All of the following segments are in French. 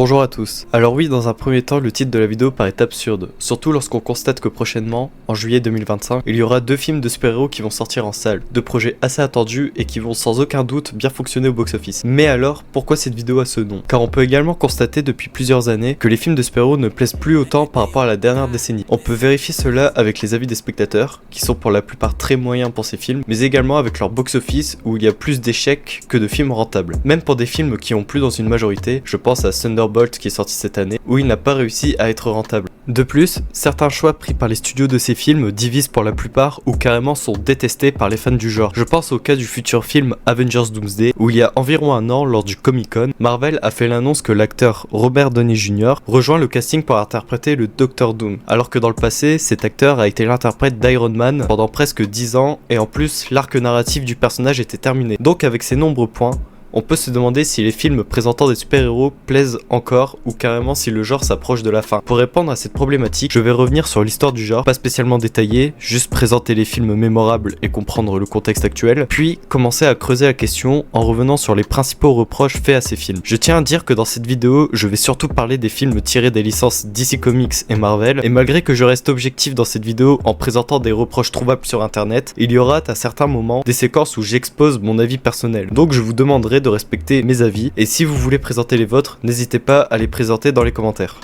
Bonjour à tous. Alors oui, dans un premier temps, le titre de la vidéo paraît absurde, surtout lorsqu'on constate que prochainement, en juillet 2025, il y aura 2 films de super-héros qui vont sortir en salle, 2 projets assez attendus et qui vont sans aucun doute bien fonctionner au box-office. Mais alors, pourquoi cette vidéo a ce nom? Car on peut également constater depuis plusieurs années que les films de super-héros ne plaisent plus autant par rapport à la dernière décennie. On peut vérifier cela avec les avis des spectateurs, qui sont pour la plupart très moyens pour ces films, mais également avec leur box-office où il y a plus d'échecs que de films rentables. Même pour des films qui ont plus dans une majorité, je pense à Thunderbolt qui est sorti cette année, où il n'a pas réussi à être rentable. De plus, certains choix pris par les studios de ces films divisent pour la plupart ou carrément sont détestés par les fans du genre. Je pense au cas du futur film Avengers Doomsday, où il y a environ un an, lors du Comic-Con, Marvel a fait l'annonce que l'acteur Robert Downey Jr. rejoint le casting pour interpréter le Dr Doom, alors que dans le passé, cet acteur a été l'interprète d'Iron Man pendant presque 10 ans, et en plus, l'arc narratif du personnage était terminé. Donc avec ces nombreux points, on peut se demander si les films présentant des super-héros plaisent encore ou carrément si le genre s'approche de la fin. Pour répondre à cette problématique, je vais revenir sur l'histoire du genre, pas spécialement détaillée, juste présenter les films mémorables et comprendre le contexte actuel, puis commencer à creuser la question en revenant sur les principaux reproches faits à ces films. Je tiens à dire que dans cette vidéo, je vais surtout parler des films tirés des licences DC Comics et Marvel, et malgré que je reste objectif dans cette vidéo en présentant des reproches trouvables sur internet, il y aura à certains moments des séquences où j'expose mon avis personnel. Donc je vous demanderai de respecter mes avis, et si vous voulez présenter les vôtres, n'hésitez pas à les présenter dans les commentaires.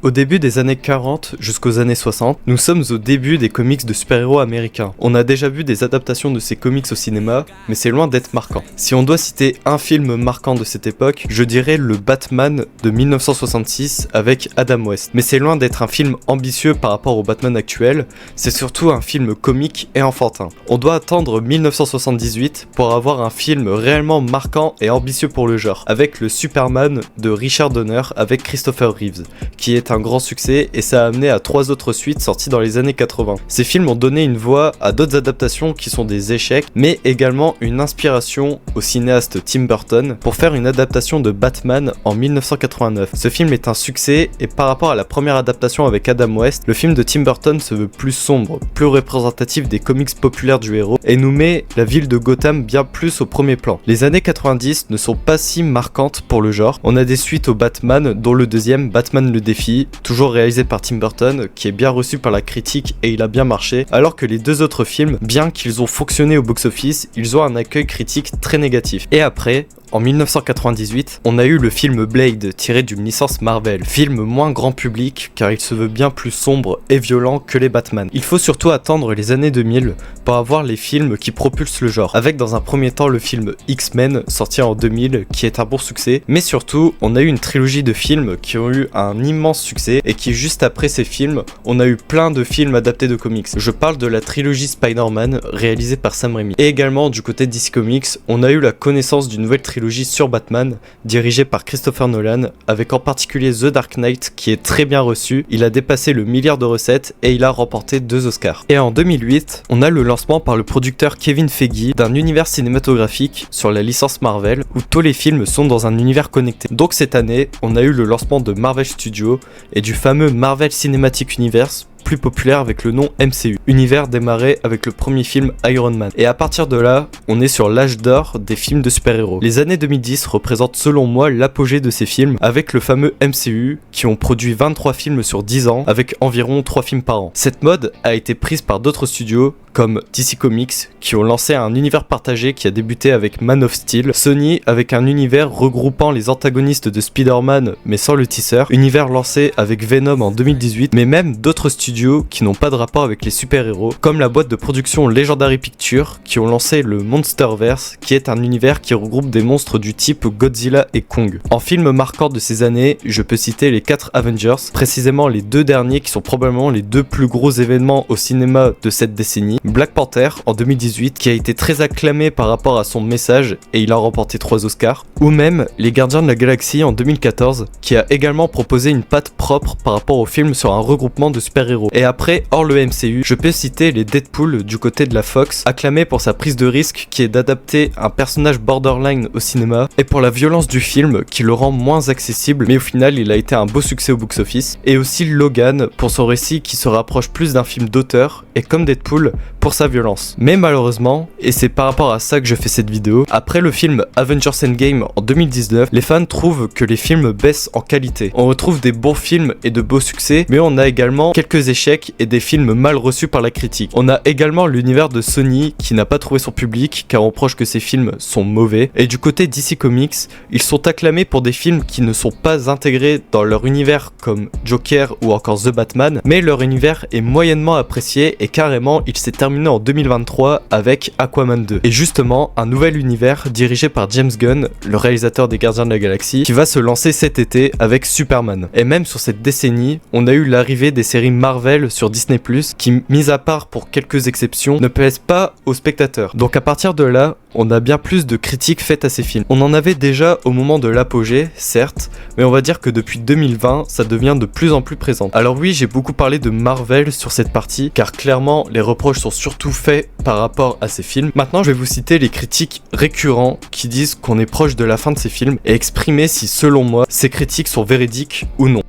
Au début des années 40 jusqu'aux années 60, nous sommes au début des comics de super-héros américains. On a déjà vu des adaptations de ces comics au cinéma, mais c'est loin d'être marquant. Si on doit citer un film marquant de cette époque, je dirais le Batman de 1966 avec Adam West. Mais c'est loin d'être un film ambitieux par rapport au Batman actuel, c'est surtout un film comique et enfantin. On doit attendre 1978 pour avoir un film réellement marquant et ambitieux pour le genre, avec le Superman de Richard Donner avec Christopher Reeves, qui est un grand succès et ça a amené à 3 autres suites sorties dans les années 80. Ces films ont donné une voix à d'autres adaptations qui sont des échecs, mais également une inspiration au cinéaste Tim Burton pour faire une adaptation de Batman en 1989. Ce film est un succès et par rapport à la première adaptation avec Adam West, le film de Tim Burton se veut plus sombre, plus représentatif des comics populaires du héros et nous met la ville de Gotham bien plus au premier plan. Les années 90 ne sont pas si marquantes pour le genre. On a des suites au Batman, dont le deuxième, Batman le défi, toujours réalisé par Tim Burton, qui est bien reçu par la critique et il a bien marché, alors que les 2 autres films, bien qu'ils ont fonctionné au box-office, ils ont un accueil critique très négatif. Et après, en 1998, on a eu le film Blade, tiré d'une licence Marvel, film moins grand public car il se veut bien plus sombre et violent que les Batman. Il faut surtout attendre les années 2000 pour avoir les films qui propulsent le genre, avec dans un premier temps le film X-Men, sorti en 2000, qui est un bon succès, mais surtout, on a eu une trilogie de films qui ont eu un immense succès et qui juste après ces films, on a eu plein de films adaptés de comics. Je parle de la trilogie Spider-Man, réalisée par Sam Raimi. Et également, du côté de DC Comics, on a eu la connaissance d'une nouvelle trilogie sur Batman, dirigée par Christopher Nolan, avec en particulier The Dark Knight qui est très bien reçu. Il a dépassé le milliard de recettes et il a remporté 2 Oscars. Et en 2008, on a le lancement par le producteur Kevin Feige d'un univers cinématographique sur la licence Marvel où tous les films sont dans un univers connecté. Donc cette année, on a eu le lancement de Marvel Studios et du fameux Marvel Cinematic Universe, plus populaire avec le nom MCU. Univers démarré avec le premier film Iron Man. Et à partir de là, on est sur l'âge d'or des films de super-héros. Les années 2010 représentent selon moi l'apogée de ces films avec le fameux MCU qui ont produit 23 films sur 10 ans avec environ 3 films par an. Cette mode a été prise par d'autres studios comme DC Comics qui ont lancé un univers partagé qui a débuté avec Man of Steel, Sony avec un univers regroupant les antagonistes de Spider-Man mais sans le tisseur, univers lancé avec Venom en 2018, mais même d'autres studios qui n'ont pas de rapport avec les super-héros, comme la boîte de production Legendary Pictures qui ont lancé le Monsterverse, qui est un univers qui regroupe des monstres du type Godzilla et Kong. En film marquant de ces années, je peux citer les 4 Avengers, précisément les 2 derniers qui sont probablement les 2 plus gros événements au cinéma de cette décennie. Black Panther en 2018 qui a été très acclamé par rapport à son message et il a remporté 3 Oscars, ou même Les Gardiens de la Galaxie en 2014 qui a également proposé une patte propre par rapport au film sur un regroupement de super-héros. super-héros. Et après, hors le MCU, je peux citer les Deadpool du côté de la Fox, acclamé pour sa prise de risque qui est d'adapter un personnage borderline au cinéma, et pour la violence du film qui le rend moins accessible, mais au final il a été un beau succès au box-office. Et aussi Logan pour son récit qui se rapproche plus d'un film d'auteur, et comme Deadpool, pour sa violence. Mais malheureusement, et c'est par rapport à ça que je fais cette vidéo, après le film Avengers Endgame en 2019, les fans trouvent que les films baissent en qualité. On retrouve des bons films et de beaux succès, mais on a également quelques échecs et des films mal reçus par la critique. On a également l'univers de Sony qui n'a pas trouvé son public car on reproche que ces films sont mauvais. Et du côté DC Comics, ils sont acclamés pour des films qui ne sont pas intégrés dans leur univers comme Joker ou encore The Batman, mais leur univers est moyennement apprécié et carrément il s'est terminé en 2023 avec Aquaman 2. Et justement, un nouvel univers dirigé par James Gunn, le réalisateur des Gardiens de la Galaxie, qui va se lancer cet été avec Superman. Et même sur cette décennie, on a eu l'arrivée des séries Marvel sur Disney+, qui, mis à part pour quelques exceptions, ne plaisent pas aux spectateurs. Donc à partir de là, on a bien plus de critiques faites à ces films. On en avait déjà au moment de l'apogée, certes, mais on va dire que depuis 2020, ça devient de plus en plus présent. Alors oui, j'ai beaucoup parlé de Marvel sur cette partie, car clairement, les reproches sont surtout faits par rapport à ces films. Maintenant, je vais vous citer les critiques récurrents qui disent qu'on est proche de la fin de ces films et exprimer si, selon moi, ces critiques sont véridiques ou non.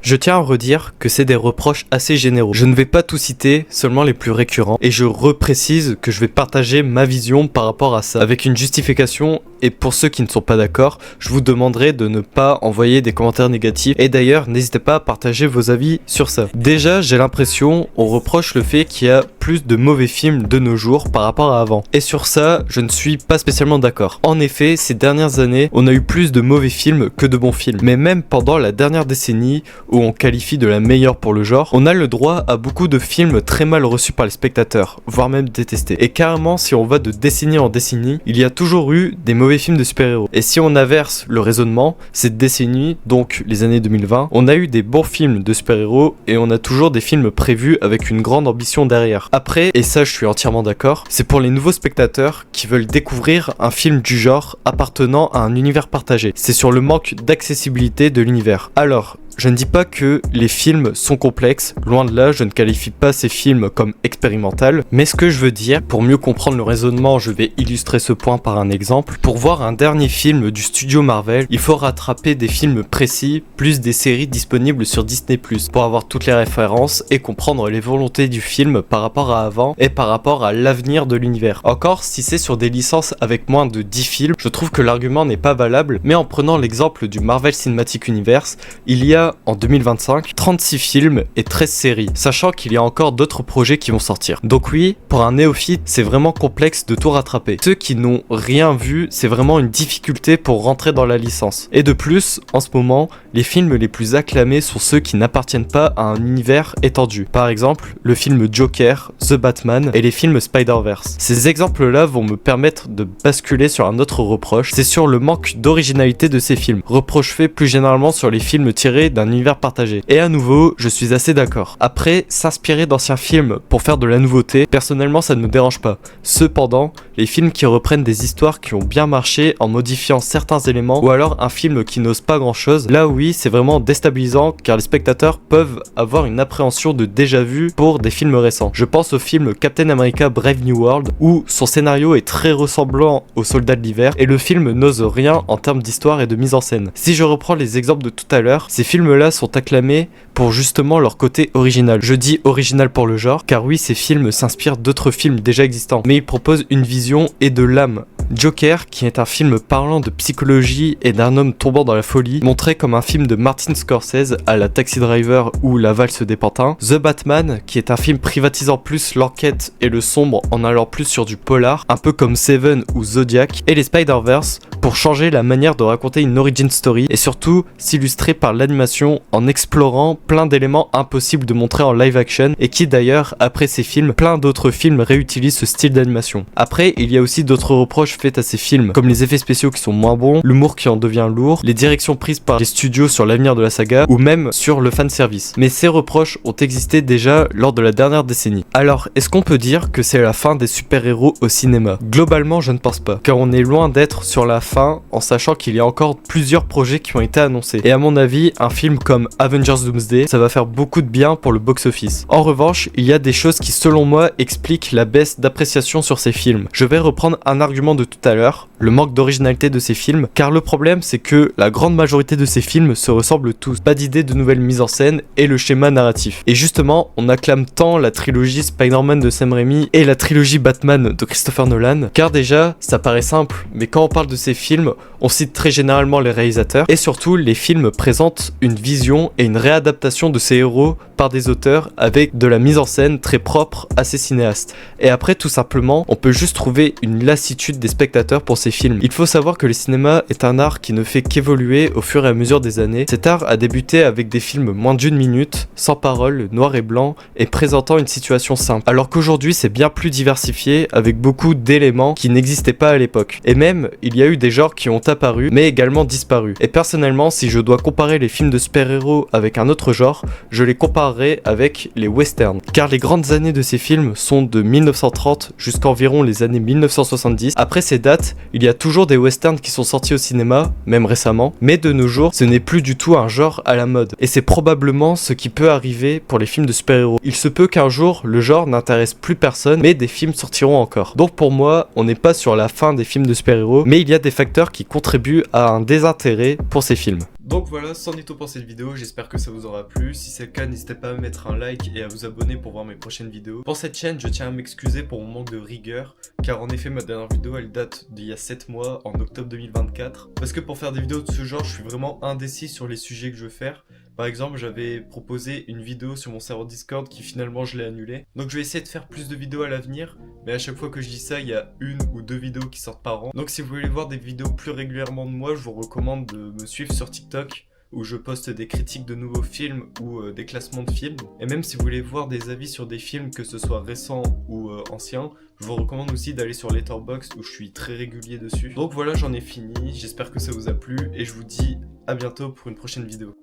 Je tiens à redire que c'est des reproches assez généraux. Je ne vais pas tout citer, seulement les plus récurrents, et je reprécise que je vais partager ma vision par rapport à ça, avec une justification, et pour ceux qui ne sont pas d'accord, je vous demanderai de ne pas envoyer des commentaires négatifs, et d'ailleurs, n'hésitez pas à partager vos avis sur ça. Déjà, j'ai l'impression, on reproche le fait qu'il y a plus de mauvais films de nos jours par rapport à avant. Et sur ça, je ne suis pas spécialement d'accord. En effet, ces dernières années, on a eu plus de mauvais films que de bons films. Mais même pendant la dernière décennie, où on qualifie de la meilleure pour le genre, on a le droit à beaucoup de films très mal reçus par les spectateurs, voire même détestés. Et carrément, si on va de décennie en décennie, il y a toujours eu des mauvais films de super-héros. Et si on inverse le raisonnement, cette décennie, donc les années 2020, on a eu des bons films de super-héros et on a toujours des films prévus avec une grande ambition derrière. Après, et ça je suis entièrement d'accord, c'est pour les nouveaux spectateurs qui veulent découvrir un film du genre appartenant à un univers partagé. C'est sur le manque d'accessibilité de l'univers. Alors, je ne dis pas que les films sont complexes, loin de là, je ne qualifie pas ces films comme expérimentaux, mais ce que je veux dire, pour mieux comprendre le raisonnement, je vais illustrer ce point par un exemple. Pour voir un dernier film du studio Marvel, il faut rattraper des films précis, plus des séries disponibles sur Disney+, pour avoir toutes les références et comprendre les volontés du film par rapport à avant et par rapport à l'avenir de l'univers. Encore, si c'est sur des licences avec moins de 10 films, je trouve que l'argument n'est pas valable, mais en prenant l'exemple du Marvel Cinematic Universe, il y a en 2025 36 films et 13 séries, sachant qu'il y a encore d'autres projets qui vont sortir. Donc oui, pour un néophyte, c'est vraiment complexe de tout rattraper. Ceux qui n'ont rien vu, c'est vraiment une difficulté pour rentrer dans la licence. Et de plus, en ce moment, les films les plus acclamés sont ceux qui n'appartiennent pas à un univers étendu. Par exemple, le film Joker, The Batman et les films Spider-Verse. Ces exemples-là vont me permettre de basculer sur un autre reproche, c'est sur le manque d'originalité de ces films. Reproche fait plus généralement sur les films tirés d'un univers partagé. Et à nouveau, je suis assez d'accord. Après, s'inspirer d'anciens films pour faire de la nouveauté, personnellement ça ne me dérange pas. Cependant, les films qui reprennent des histoires qui ont bien marché en modifiant certains éléments, ou alors un film qui n'ose pas grand chose, là oui, c'est vraiment déstabilisant car les spectateurs peuvent avoir une appréhension de déjà-vu pour des films récents. Je pense au film Captain America Brave New World, où son scénario est très ressemblant aux Soldats de l'hiver, et le film n'ose rien en termes d'histoire et de mise en scène. Si je reprends les exemples de tout à l'heure, ces films-là sont acclamés pour justement leur côté original. Je dis original pour le genre, car oui, ces films s'inspirent d'autres films déjà existants, mais ils proposent une vision et de l'âme. Joker, qui est un film parlant de psychologie et d'un homme tombant dans la folie, montré comme un film de Martin Scorsese à la Taxi Driver ou La Valse des Pantins. The Batman, qui est un film privatisant plus l'enquête et le sombre en allant plus sur du polar, un peu comme Seven ou Zodiac. Et les Spider-Verse, pour changer la manière de raconter une origin story et surtout s'illustrer par l'animation en explorant plein d'éléments impossibles de montrer en live action, et qui d'ailleurs, après ces films, plein d'autres films réutilisent ce style d'animation. Après, il y a aussi d'autres reproches faits à ces films, comme les effets spéciaux qui sont moins bons, l'humour qui en devient lourd, les directions prises par les studios sur l'avenir de la saga, ou même sur le fanservice. Mais ces reproches ont existé déjà lors de la dernière décennie. Alors, est-ce qu'on peut dire que c'est la fin des super-héros au cinéma? Globalement, je ne pense pas, car on est loin d'être sur la fin fin en sachant qu'il y a encore plusieurs projets qui ont été annoncés. Et à mon avis, un film comme Avengers Doomsday, ça va faire beaucoup de bien pour le box-office. En revanche, il y a des choses qui selon moi expliquent la baisse d'appréciation sur ces films. Je vais reprendre un argument de tout à l'heure, le manque d'originalité de ces films, car le problème c'est que la grande majorité de ces films se ressemblent tous. Pas d'idée de nouvelles mises en scène et le schéma narratif. Et justement, on acclame tant la trilogie Spider-Man de Sam Raimi et la trilogie Batman de Christopher Nolan, car déjà, ça paraît simple, mais quand on parle de ces films, on cite très généralement les réalisateurs, et surtout, les films présentent une vision et une réadaptation de ces héros par des auteurs avec de la mise en scène très propre à ces cinéastes. Et après, tout simplement, on peut juste trouver une lassitude des spectateurs pour ces films. Il faut savoir que le cinéma est un art qui ne fait qu'évoluer au fur et à mesure des années. Cet art a débuté avec des films moins d'une minute, sans parole, noir et blanc, et présentant une situation simple. Alors qu'aujourd'hui, c'est bien plus diversifié, avec beaucoup d'éléments qui n'existaient pas à l'époque. Et même, il y a eu des genres qui ont apparu, mais également disparu. Et personnellement, si je dois comparer les films de super-héros avec un autre genre, je les comparerais avec les westerns. Car les grandes années de ces films sont de 1930 jusqu'environ les années 1970. Après ces dates, il y a toujours des westerns qui sont sortis au cinéma, même récemment, mais de nos jours, ce n'est plus du tout un genre à la mode. Et c'est probablement ce qui peut arriver pour les films de super-héros. Il se peut qu'un jour, le genre n'intéresse plus personne, mais des films sortiront encore. Donc pour moi, on n'est pas sur la fin des films de super-héros, mais il y a des facteurs qui contribuent à un désintérêt pour ces films. Donc voilà, c'en est tout pour cette vidéo, j'espère que ça vous aura plu. Si c'est le cas, n'hésitez pas à mettre un like et à vous abonner pour voir mes prochaines vidéos. Pour cette chaîne, je tiens à m'excuser pour mon manque de rigueur, car en effet ma dernière vidéo elle date d'il y a 7 mois, en octobre 2024. Parce que pour faire des vidéos de ce genre, je suis vraiment indécis sur les sujets que je veux faire. Par exemple, j'avais proposé une vidéo sur mon serveur Discord qui finalement je l'ai annulée. Donc je vais essayer de faire plus de vidéos à l'avenir, mais à chaque fois que je dis ça, il y a 1 ou 2 vidéos qui sortent par an. Donc si vous voulez voir des vidéos plus régulièrement de moi, je vous recommande de me suivre sur TikTok, où je poste des critiques de nouveaux films ou des classements de films. Et même si vous voulez voir des avis sur des films, que ce soit récents ou anciens, je vous recommande aussi d'aller sur Letterboxd où je suis très régulier dessus. Donc voilà, j'en ai fini, j'espère que ça vous a plu et je vous dis à bientôt pour une prochaine vidéo.